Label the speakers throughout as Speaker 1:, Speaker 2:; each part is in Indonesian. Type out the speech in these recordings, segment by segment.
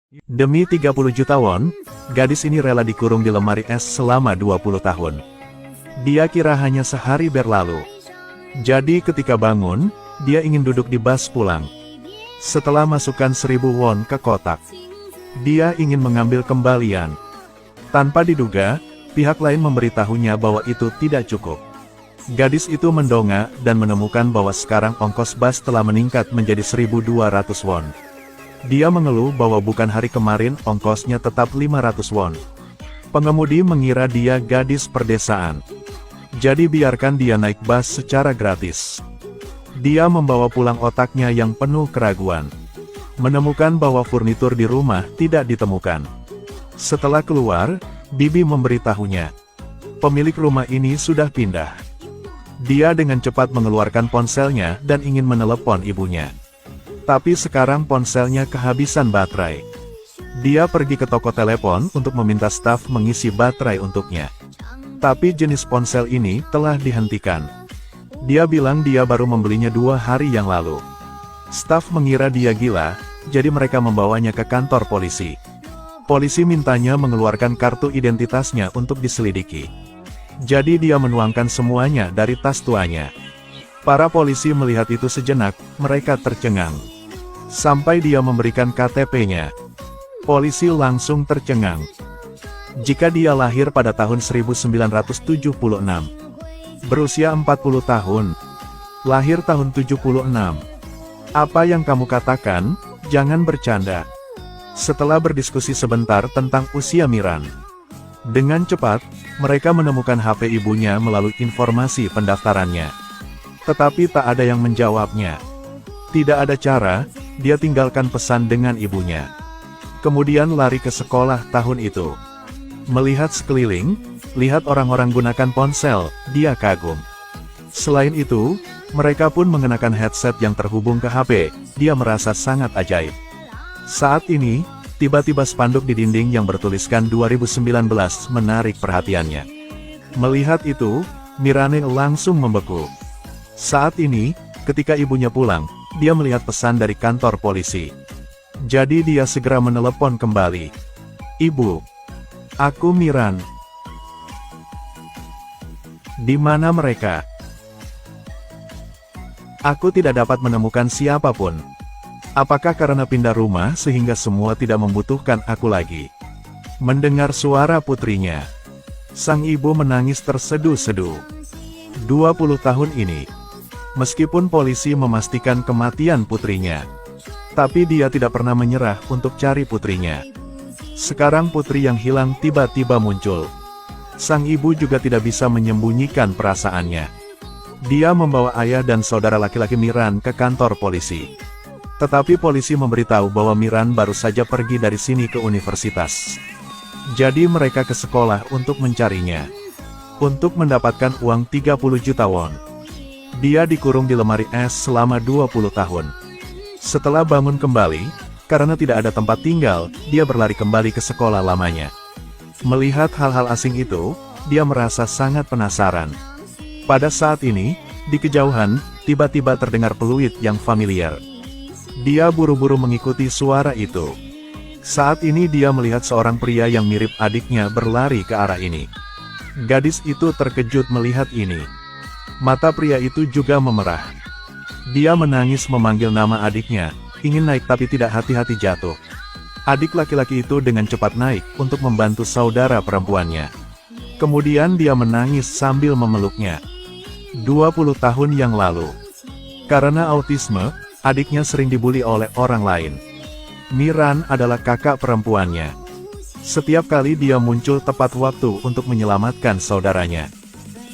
Speaker 1: Demi 30 juta won, gadis ini rela dikurung di lemari es selama 20 tahun. Dia kira hanya sehari berlalu. Jadi ketika bangun, dia ingin duduk di bus pulang. Setelah masukkan 1000 won ke kotak, dia ingin mengambil kembalian. Tanpa diduga, pihak lain memberitahunya bahwa itu tidak cukup. Gadis itu mendongak dan menemukan bahwa sekarang ongkos bus telah meningkat menjadi 1.200 won. Dia mengeluh bahwa bukan hari kemarin ongkosnya tetap 500 won. Pengemudi mengira dia gadis perdesaan. Jadi biarkan dia naik bus secara gratis. Dia membawa pulang otaknya yang penuh keraguan. Menemukan bahwa furnitur di rumah tidak ditemukan. Setelah keluar, Bibi memberitahunya. Pemilik rumah ini sudah pindah. Dia dengan cepat mengeluarkan ponselnya dan ingin menelepon ibunya. Tapi sekarang ponselnya kehabisan baterai. Dia pergi ke toko telepon untuk meminta staf mengisi baterai untuknya. Tapi jenis ponsel ini telah dihentikan. Dia bilang dia baru membelinya 2 hari yang lalu. Staf mengira dia gila, jadi mereka membawanya ke kantor polisi. Polisi mintanya mengeluarkan kartu identitasnya untuk diselidiki. Jadi dia menuangkan semuanya dari tas tuanya. Para polisi melihat itu sejenak, mereka tercengang. Sampai dia memberikan KTP-nya. Polisi langsung tercengang. Jika dia lahir pada tahun 1976. Berusia 40 tahun. Lahir tahun 76. Apa yang kamu katakan? Jangan bercanda. Setelah berdiskusi sebentar tentang usia Miran. Dengan cepat, mereka menemukan HP ibunya melalui informasi pendaftarannya. Tetapi tak ada yang menjawabnya. Tidak ada cara, dia tinggalkan pesan dengan ibunya. Kemudian lari ke sekolah tahun itu. Melihat sekeliling, lihat orang-orang gunakan ponsel, dia kagum. Selain itu, mereka pun mengenakan headset yang terhubung ke HP, dia merasa sangat ajaib. Saat ini, tiba-tiba spanduk di dinding yang bertuliskan 2019 menarik perhatiannya. Melihat itu, Mirane langsung membeku. Saat ini, ketika ibunya pulang, dia melihat pesan dari kantor polisi. Jadi dia segera menelepon kembali. Ibu, aku Miran. Di mana mereka? Aku tidak dapat menemukan siapapun. Apakah karena pindah rumah sehingga semua tidak membutuhkan aku lagi? Mendengar suara putrinya, sang ibu menangis terseduh-seduh. 20 tahun ini, meskipun polisi memastikan kematian putrinya, tapi dia tidak pernah menyerah untuk cari putrinya. Sekarang putri yang hilang tiba-tiba muncul. Sang ibu juga tidak bisa menyembunyikan perasaannya. Dia membawa ayah dan saudara laki-laki Miran ke kantor polisi. Tetapi polisi memberitahu bahwa Miran baru saja pergi dari sini ke universitas. Jadi mereka ke sekolah untuk mencarinya. Untuk mendapatkan uang 30 juta won. Dia dikurung di lemari es selama 20 tahun. Setelah bangun kembali, karena tidak ada tempat tinggal, dia berlari kembali ke sekolah lamanya. Melihat hal-hal asing itu, dia merasa sangat penasaran. Pada saat ini, di kejauhan, tiba-tiba terdengar peluit yang familiar. Dia buru-buru mengikuti suara itu. Saat ini dia melihat seorang pria yang mirip adiknya berlari ke arah ini. Gadis itu terkejut melihat ini. Mata pria itu juga memerah. Dia menangis memanggil nama adiknya, ingin naik tapi tidak hati-hati jatuh. Adik laki-laki itu dengan cepat naik untuk membantu saudara perempuannya. Kemudian dia menangis sambil memeluknya. 20 tahun yang lalu. Karena autisme, adiknya sering dibully oleh orang lain. Miran adalah kakak perempuannya. Setiap kali dia muncul tepat waktu untuk menyelamatkan saudaranya.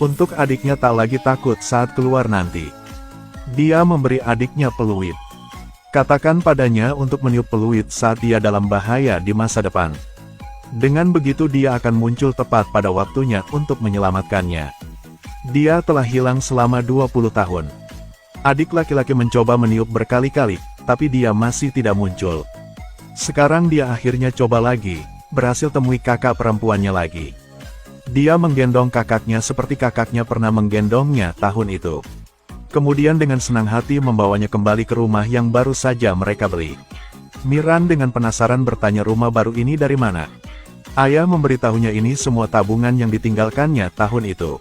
Speaker 1: Untuk adiknya tak lagi takut saat keluar nanti. Dia memberi adiknya peluit. Katakan padanya untuk meniup peluit saat dia dalam bahaya di masa depan. Dengan begitu dia akan muncul tepat pada waktunya untuk menyelamatkannya. Dia telah hilang selama 20 tahun. Adik laki-laki mencoba meniup berkali-kali, tapi dia masih tidak muncul. Sekarang dia akhirnya coba lagi, berhasil temui kakak perempuannya lagi. Dia menggendong kakaknya seperti kakaknya pernah menggendongnya tahun itu. Kemudian dengan senang hati membawanya kembali ke rumah yang baru saja mereka beli. Miran dengan penasaran bertanya rumah baru ini dari mana. Ayah memberitahunya ini semua tabungan yang ditinggalkannya tahun itu.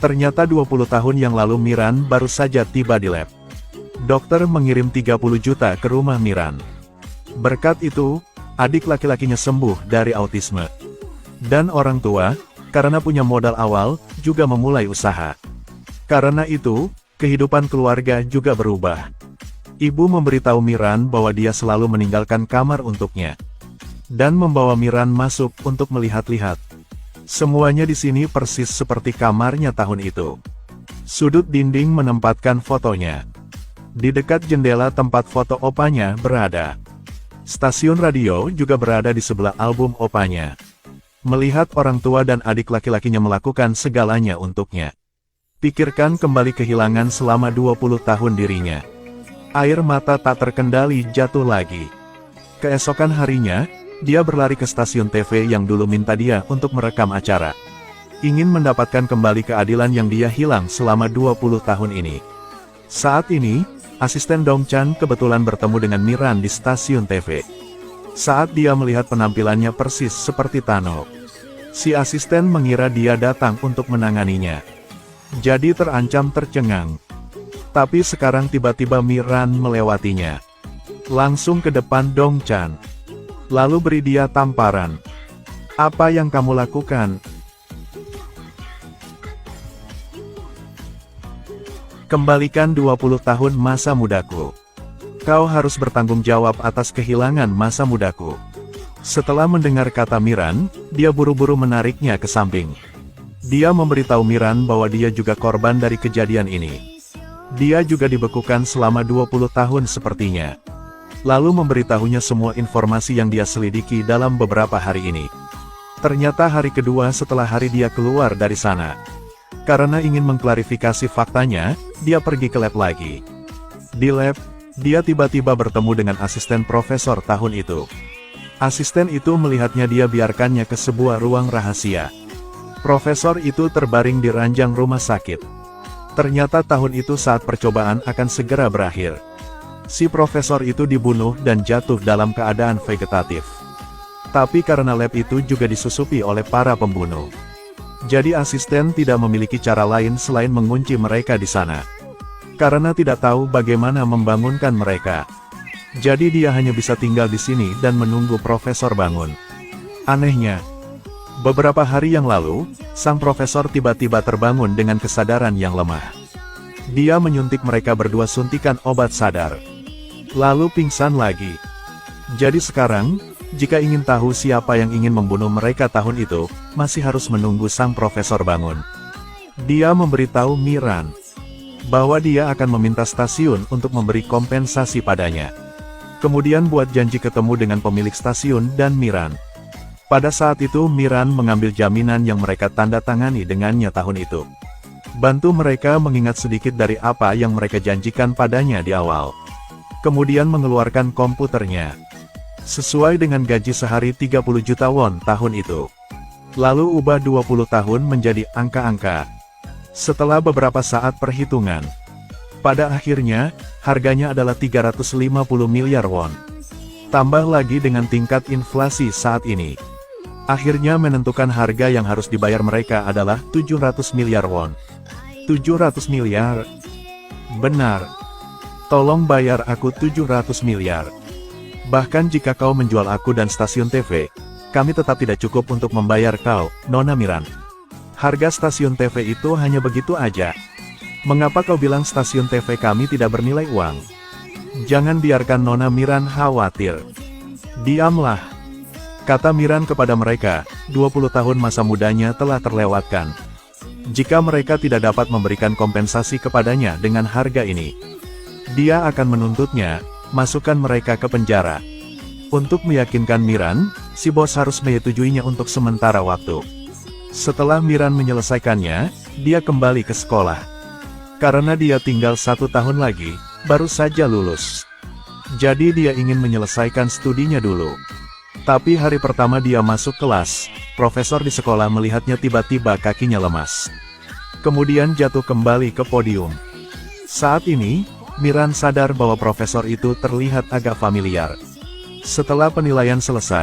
Speaker 1: Ternyata 20 tahun yang lalu Miran baru saja tiba di lab. Dokter mengirim 30 juta ke rumah Miran. Berkat itu, adik laki-lakinya sembuh dari autisme. Dan orang tua, karena punya modal awal, juga memulai usaha. Karena itu, kehidupan keluarga juga berubah. Ibu memberitahu Miran bahwa dia selalu meninggalkan kamar untuknya. Dan membawa Miran masuk untuk melihat-lihat. Semuanya di sini persis seperti kamarnya tahun itu. Sudut dinding menempatkan fotonya. Di dekat jendela tempat foto opanya berada. Stasiun radio juga berada di sebelah album opanya. Melihat orang tua dan adik laki-lakinya melakukan segalanya untuknya. Pikirkan kembali kehilangan selama 20 tahun dirinya. Air mata tak terkendali jatuh lagi. Keesokan harinya, dia berlari ke stasiun TV yang dulu minta dia untuk merekam acara. Ingin mendapatkan kembali keadilan yang dia hilang selama 20 tahun ini. Saat ini, asisten Dong Chan kebetulan bertemu dengan Miran di stasiun TV. Saat dia melihat penampilannya persis seperti Tano. Si asisten mengira dia datang untuk menanganinya. Jadi terancam tercengang. Tapi sekarang tiba-tiba Miran melewatinya. Langsung ke depan Dong Chan. Lalu beri dia tamparan. Apa yang kamu lakukan? Kembalikan 20 tahun masa mudaku. Kau harus bertanggung jawab atas kehilangan masa mudaku. Setelah mendengar kata Miran, dia buru-buru menariknya ke samping. Dia memberitahu Miran bahwa dia juga korban dari kejadian ini. Dia juga dibekukan selama 20 tahun sepertinya. Lalu memberitahunya semua informasi yang dia selidiki dalam beberapa hari ini. Ternyata hari kedua setelah hari dia keluar dari sana. Karena ingin mengklarifikasi faktanya, dia pergi ke lab lagi. Di lab, dia tiba-tiba bertemu dengan asisten profesor tahun itu. Asisten itu melihatnya dia biarkannya ke sebuah ruang rahasia. Profesor itu terbaring di ranjang rumah sakit. Ternyata tahun itu saat percobaan akan segera berakhir. Si profesor itu dibunuh dan jatuh dalam keadaan vegetatif. Tapi karena lab itu juga disusupi oleh para pembunuh. Jadi asisten tidak memiliki cara lain selain mengunci mereka di sana. Karena tidak tahu bagaimana membangunkan mereka. Jadi dia hanya bisa tinggal di sini dan menunggu profesor bangun. Anehnya, beberapa hari yang lalu, sang profesor tiba-tiba terbangun dengan kesadaran yang lemah. Dia menyuntik mereka berdua suntikan obat sadar. Lalu pingsan lagi. Jadi sekarang, jika ingin tahu siapa yang ingin membunuh mereka tahun itu, masih harus menunggu sang profesor bangun. Dia memberitahu Miran bahwa dia akan meminta stasiun untuk memberi kompensasi padanya. Kemudian buat janji ketemu dengan pemilik stasiun dan Miran. Pada saat itu Miran mengambil jaminan yang mereka tanda tangani dengannya tahun itu. Bantu mereka mengingat sedikit dari apa yang mereka janjikan padanya di awal. Kemudian mengeluarkan komputernya. Sesuai dengan gaji sehari 30 juta won tahun itu. Lalu ubah 20 tahun menjadi angka-angka. Setelah beberapa saat perhitungan. Pada akhirnya, harganya adalah 350 miliar won. Tambah lagi dengan tingkat inflasi saat ini. Akhirnya menentukan harga yang harus dibayar mereka adalah 700 miliar won. 700 miliar? Benar. Tolong bayar aku 700 miliar. Bahkan jika kau menjual aku dan stasiun TV, kami tetap tidak cukup untuk membayar kau, Nona Miran. Harga stasiun TV itu hanya begitu aja. Mengapa kau bilang stasiun TV kami tidak bernilai uang? Jangan biarkan Nona Miran khawatir. Diamlah. Kata Miran kepada mereka, 20 tahun masa mudanya telah terlewatkan. Jika mereka tidak dapat memberikan kompensasi kepadanya dengan harga ini, dia akan menuntutnya, masukkan mereka ke penjara. Untuk meyakinkan Miran, si bos harus menyetujuinya untuk sementara waktu. Setelah Miran menyelesaikannya, dia kembali ke sekolah. Karena dia tinggal 1 tahun lagi, baru saja lulus. Jadi dia ingin menyelesaikan studinya dulu. Tapi hari pertama dia masuk kelas, profesor di sekolah melihatnya tiba-tiba kakinya lemas. Kemudian jatuh kembali ke podium. Saat ini, Miran sadar bahwa profesor itu terlihat agak familiar. Setelah penilaian selesai,